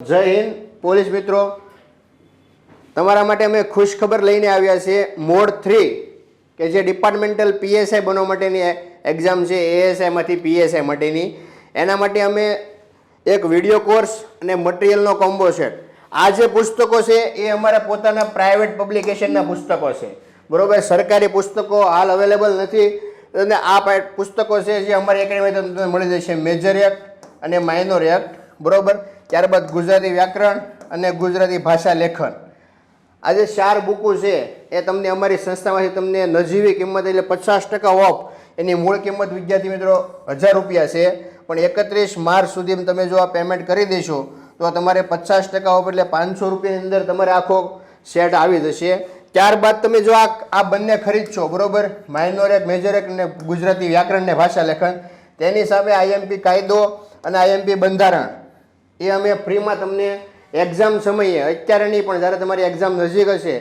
જય હિન્દ પોલીસ મિત્રો, તમારા માટે અમે ખુશ ખબર લઈને આવ્યા છીએ. મોડ 3 કે જે ડિપાર્ટમેન્ટલ પીએસઆઈ બનવા માટેની એક્ઝામ છે, એએસઆઈમાંથી પીએસઆઈ માટેની, એના માટે અમે એક વિડીયો કોર્સ અને મટીરિયલનો કોમ્બો સેટ. આ જે પુસ્તકો છે એ અમારા પોતાના પ્રાઇવેટ પબ્લિકેશનના પુસ્તકો છે, બરોબર. સરકારી પુસ્તકો હાલ અવેલેબલ નથી અને આ પુસ્તકો છે જે અમારી એકેડમીમાં તમને મળી જશે. મેજર એક્ટ અને માઇનોર એક્ટ, બરોબર. ત્યારબાદ ગુજરાતી વ્યાકરણ અને ગુજરાતી ભાષા લેખન. આ જે 4 બુકો છે એ તમને અમારી સંસ્થામાંથી તમને નજીવી કિંમત એટલે 50% ઓફ. એની મૂળ કિંમત વિદ્યાર્થી મિત્રો 1000 રૂપિયા છે, પણ 31 માર્ચ સુધી તમે જો આ પેમેન્ટ કરી દેશો તો તમારે 50% ઓફ એટલે 500 રૂપિયાની અંદર તમારે આખો સેટ આવી જશે. ત્યારબાદ તમે જો આ બંને ખરીદશો, બરોબર, માઇનોર એક્ટ, મેજર એક્ટ અને ગુજરાતી વ્યાકરણ ને ભાષા લેખન, તેની સામે આઈએમપી કાયદો અને આઈએમપી બંધારણ એ અમે ફ્રીમાં તમને એક્ઝામ સમયે, અત્યારે નહીં પણ જ્યારે તમારી એક્ઝામ નજીક હશે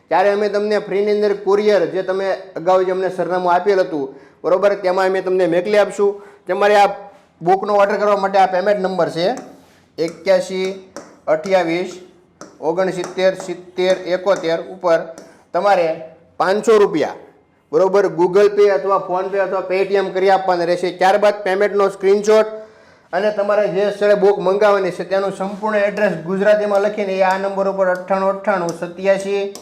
ત્યારે અમે તમને ફ્રીની અંદર કુરિયર, જે તમે અગાઉ જે અમને સરનામું આપેલ હતું, બરોબર, તેમાં અમે તમને મોકલી આપશું. તમારે આ બુકનો ઓર્ડર કરવા માટે આ પેમેન્ટ નંબર છે 81 28 69 70 71 ઉપર તમારે 500 રૂપિયા, બરોબર, ગૂગલ પે અથવા ફોનપે અથવા પેટીએમ કરી આપવાના રહેશે. ત્યારબાદ પેમેન્ટનો સ્ક્રીનશોટ અને તમારે જે સ્થળે બુક મંગાવવાની છે તેનું સંપૂર્ણ એડ્રેસ ગુજરાતીમાં લખીને આ નંબર ઉપર 98 87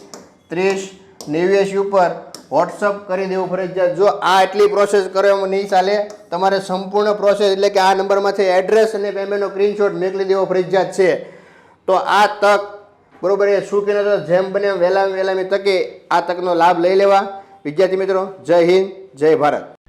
30 89 ઉપર વોટ્સઅપ કરી દેવું ફરજિયાત. જો આ એટલી પ્રોસેસ કરવામાં નહીં ચાલે, તમારે સંપૂર્ણ પ્રોસેસ એટલે કે આ નંબરમાંથી એડ્રેસ અને પેમેન્ટનો સ્ક્રીનશોટ મોકલી દેવો ફરજિયાત છે. તો આ તક, બરોબર, એ શું કે જેમ બને વહેલામી તકે આ તકનો લાભ લઈ લેવા. વિદ્યાર્થી મિત્રો, જય હિન્દ, જય ભારત.